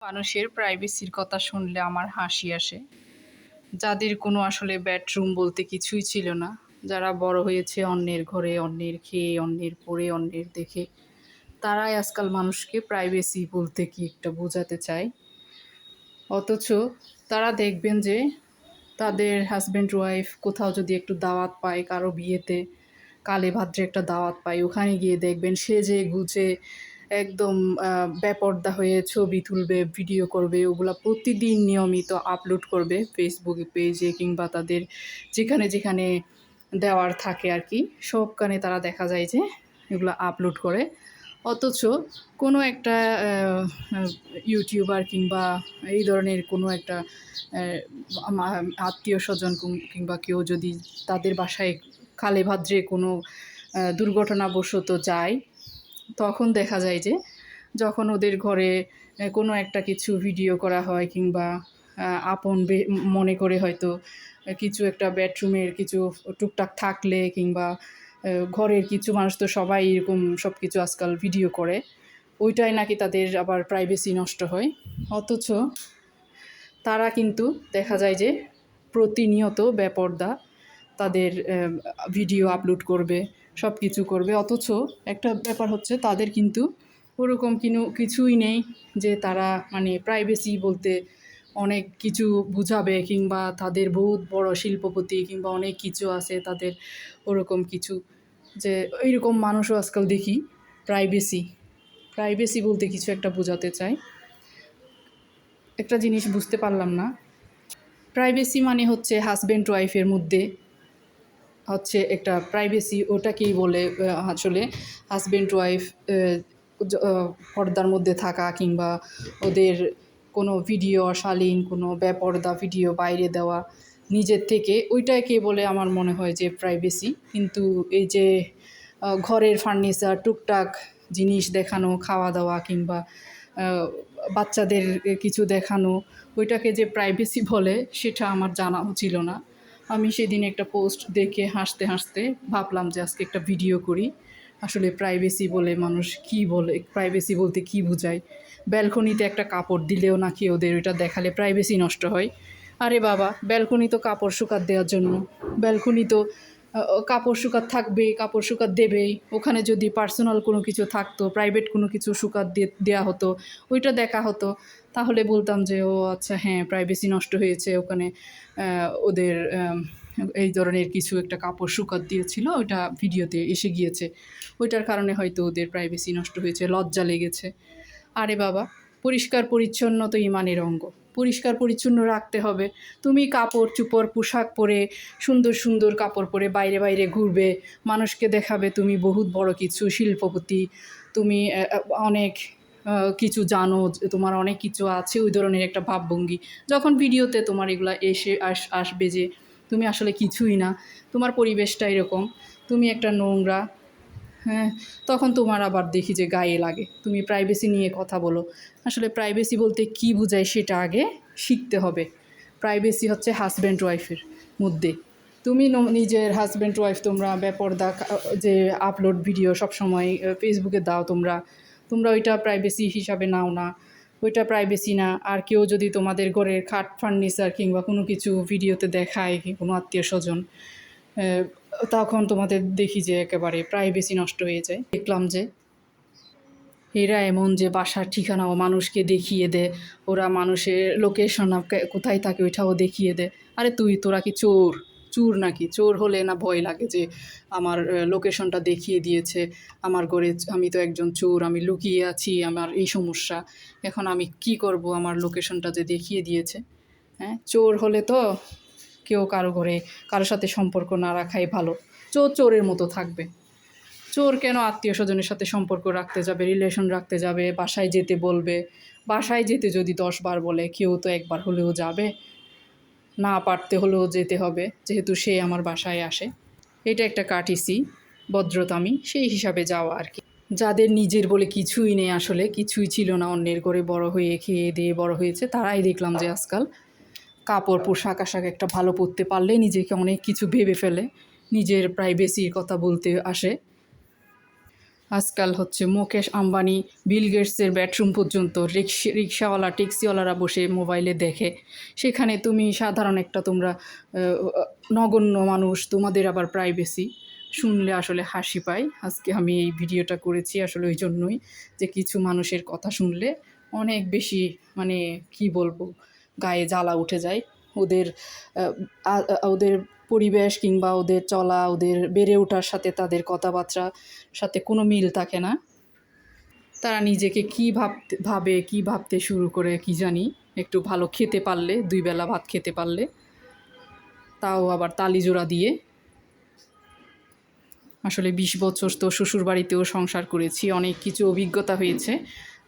মানুষের প্রাইভেসির কথা শুনলে আমার হাসি আসে। যাদের কোনো আসলে বেডরুম বলতে কিছুই ছিল না, যারা বড় হয়েছে অন্যের ঘরে, অন্যের খেয়ে, অন্যের পড়ে, অন্যের দেখে, তারাই আজকাল মানুষকে প্রাইভেসি বলতে কি একটা বোঝাতে চায়। অথচ তারা দেখবেন যে তাদের হাজব্যান্ড ওয়াইফ কোথাও যদি একটু দাওয়াত পায়, কারো বিয়েতে কালে ভাদ্রে একটা দাওয়াত পায়, ওখানে গিয়ে দেখবেন সেজে গুজে একদম বেপর্দা হয়ে ছবি তুলবে, ভিডিও করবে, ওগুলা প্রতিদিন নিয়মিত আপলোড করবে ফেসবুক পেজে কিংবা তাদের যেখানে যেখানে দেওয়ার থাকে আর কি, সবখানে তারা দেখা যায় যে এগুলো আপলোড করে। অথচ কোনো একটা ইউটিউবার কিংবা এই ধরনের কোনো একটা আত্মীয় স্বজন কিংবা কেউ যদি তাদের বাসায় কালে ভাদ্রে কোনো দুর্ঘটনাবশত যায়, তখন দেখা যায় যে যখন ওদের ঘরে কোনো একটা কিছু ভিডিও করা হয় কিংবা আপন মনে করে হয়তো কিছু একটা বেডরুমের কিছু টুকটাক থাকলে কিংবা ঘরের কিছু মানুষ তো সবাই এরকম সব কিছু আজকাল ভিডিও করে, ওইটাই নাকি তাদের আবার প্রাইভেসি নষ্ট হয়। অথচ তারা কিন্তু দেখা যায় যে প্রতিনিয়ত বেপরদা তাদের ভিডিও আপলোড করবে, সব কিছু করবে। অথচ একটা ব্যাপার হচ্ছে তাদের কিন্তু ওরকম কিছুই নেই যে তারা মানে প্রাইভেসি বলতে অনেক কিছু বুঝাবে কিংবা তাদের বহুত বড় শিল্পপতি কিংবা অনেক কিছু আছে তাদের, ওরকম কিছু যে এইরকম মানুষও আজকাল দেখি প্রাইভেসি প্রাইভেসি বলতে কিছু একটা বোঝাতে চায়। একটা জিনিস বুঝতে পারলাম না, প্রাইভেসি মানে হচ্ছে হাজব্যান্ড ওয়াইফের মধ্যে হচ্ছে একটা প্রাইভেসি, ওটাকেই বলে আসলে হাজব্যান্ড ওয়াইফ পর্দার মধ্যে থাকা কিংবা ওদের কোনো ভিডিও শালীন কোনো বেপর্দা ভিডিও বাইরে দেওয়া নিজের থেকে, ওইটাকে বলে আমার মনে হয় যে প্রাইভেসি। কিন্তু এই যে ঘরের ফার্নিচার টুকটাক জিনিস দেখানো, খাওয়া দাওয়া কিংবা বাচ্চাদের কিছু দেখানো, ওইটাকে যে প্রাইভেসি বলে সেটা আমার জানাও ছিল না। আমি সেদিন একটা পোস্ট দেখে হাসতে হাসতে ভাবলাম যে আজকে একটা ভিডিও করি, আসলে প্রাইভেসি বলে মানুষ কি বলে, প্রাইভেসি বলতে কি বোঝায়। ব্যালকনিতে একটা কাপড় দিলেও নাকি ওদের ওইটা দেখালে প্রাইভেসি নষ্ট হয়। আরে বাবা, ব্যালকনি তো কাপড় শুকাত দেওয়ার জন্য, ব্যালকনি তো কাপড় শুকাত থাকবে, কাপড় শুকাত দেবেই। ওখানে যদি পার্সোনাল কোনো কিছু থাকতো, প্রাইভেট কোনো কিছু শুকাত দেওয়া হতো, ওইটা দেখা হতো, তাহলে বলতাম যে ও আচ্ছা হ্যাঁ প্রাইভেসি নষ্ট হয়েছে, ওখানে ওদের এই ধরনের কিছু একটা কাপড় শুকাত দিয়েছিল, ওইটা ভিডিওতে এসে গিয়েছে, ওইটার কারণে হয়তো ওদের প্রাইভেসি নষ্ট হয়েছে, লজ্জা লেগেছে। আরে বাবা, পরিষ্কার পরিচ্ছন্ন তো ইমানের অঙ্গ, পরিষ্কার পরিচ্ছন্ন রাখতে হবে। তুমি কাপড় চোপড় পোশাক পরে সুন্দর সুন্দর কাপড় পরে বাইরে বাইরে ঘুরবে, মানুষকে দেখাবে তুমি বহুত বড় কিছু শিল্পপতি, তুমি অনেক কিছু জানো, তোমার অনেক কিছু আছে, ওই ধরনের একটা ভাবভঙ্গি। যখন ভিডিওতে তোমার এগুলা এসে আসবে যে তুমি আসলে কিছুই না, তোমার পরিবেশটা এরকম, তুমি একটা নোংরা, হ্যাঁ, তখন তোমার আবার দেখি যে গায়ে লাগে। তুমি প্রাইভেসি নিয়ে কথা বলো, আসলে প্রাইভেসি বলতে কী বোঝায় সেটা আগে শিখতে হবে। প্রাইভেসি হচ্ছে হাজব্যান্ড ওয়াইফের মধ্যে। তুমি নিজের হাজব্যান্ড ওয়াইফ তোমরা বেপরদা যে আপলোড ভিডিও সবসময় ফেসবুকে দাও, তোমরা তোমরা ওইটা প্রাইভেসি হিসাবে নাও না, ওইটা প্রাইভেসি না। আর কেউ যদি তোমাদের ঘরের খাট ফার্নিচার কিংবা কোনো কিছু ভিডিওতে দেখায় কোনো আত্মীয় স্বজন, তখন তোমাদের দেখি যে একেবারে প্রাইভেসি নষ্ট হয়ে যায়। দেখলাম যে এরা এমন যে বাসার ঠিকানাও মানুষকে দেখিয়ে দেয়, ওরা মানুষের লোকেশন কোথায় থাকে ওইটাও দেখিয়ে দেয়। আরে তোরা কি চোর? চোর নাকি? চোর হলে না ভয় লাগে যে আমার লোকেশনটা দেখিয়ে দিয়েছে, আমার ঘরে আমি তো একজন চোর, আমি লুকিয়ে আছি, আমার এই সমস্যা, এখন আমি কি করব, আমার লোকেশনটা যে দেখিয়ে দিয়েছে। হ্যাঁ, চোর হলে তো কেউ কারো ঘরে কারোর সাথে সম্পর্ক না রাখাই ভালো, চোর চোরের মতো থাকবে। চোর কেন আত্মীয় স্বজনের সাথে সম্পর্ক রাখতে যাবে, রিলেশন রাখতে যাবে, বাসায় যেতে বলবে? বাসায় যেতে যদি 10 বার বলে, কেউ তো একবার হলেও যাবে, না পারতে হলেও যেতে হবে, যেহেতু সে আমার বাসায় আসে। এটা একটা কাটিসি ভদ্রতামি, সেই হিসাবে যাওয়া আর কি। যাদের নিজের বলে কিছুই নেই, আসলে কিছুই ছিল না, অন্যের করে বড় হয়ে খেয়ে দিয়ে বড় হয়েছে, তারাই দেখলাম যে আজকাল কাপড় পোশাক আশাক একটা ভালো পরতে পারলে নিজেকে অনেক কিছু ভেবে ফেলে, নিজের প্রাইভেসির কথা বলতে আসে। আজকাল হচ্ছে মুকেশ আম্বানি, বিল গেটসের বেডরুম পর্যন্ত রিক্সাওয়ালা, ট্যাক্সিওয়ালারা বসে মোবাইলে দেখে। সেখানে তুমি সাধারণ একটা তোমরা নগণ্য মানুষ, তোমাদের আবার প্রাইভেসি। শুনলে আসলে হাসি পায়। আজকে আমি এই ভিডিওটা করেছি আসলে ওই জন্যই, যে কিছু মানুষের কথা শুনলে অনেক বেশি মানে কি বলবো, গায়ে জ্বালা উঠে যায়। ওদের ওদের পরিবেশ কিংবা ওদের চলা, ওদের বেড়ে ওঠার সাথে তাদের কথাবার্তার সাথে কোনো মিল থাকে না। তারা নিজেকে কী ভাবে, কী ভাবতে শুরু করে কি জানি। একটু ভালো খেতে পারলে, 2 বেলা ভাত খেতে পারলে, তাও আবার তালিজোড়া দিয়ে। আসলে 20 বছর তো শ্বশুরবাড়িতেও সংসার করেছি, অনেক কিছু অভিজ্ঞতা হয়েছে।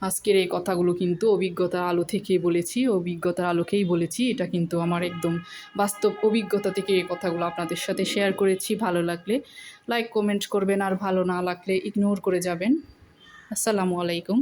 আজকের এই কথাগুলো কিন্তু অভিজ্ঞতার আলো থেকে বলেছি, অভিজ্ঞতার আলোকেই বলেছি। এটা কিন্তু আমার একদম বাস্তব অভিজ্ঞতা থেকে এই কথাগুলো আপনাদের সাথে শেয়ার করেছি। ভালো লাগলে লাইক কমেন্ট করবেন, আর ভালো না লাগলে ইগনোর করে যাবেন। আসসালামু আলাইকুম।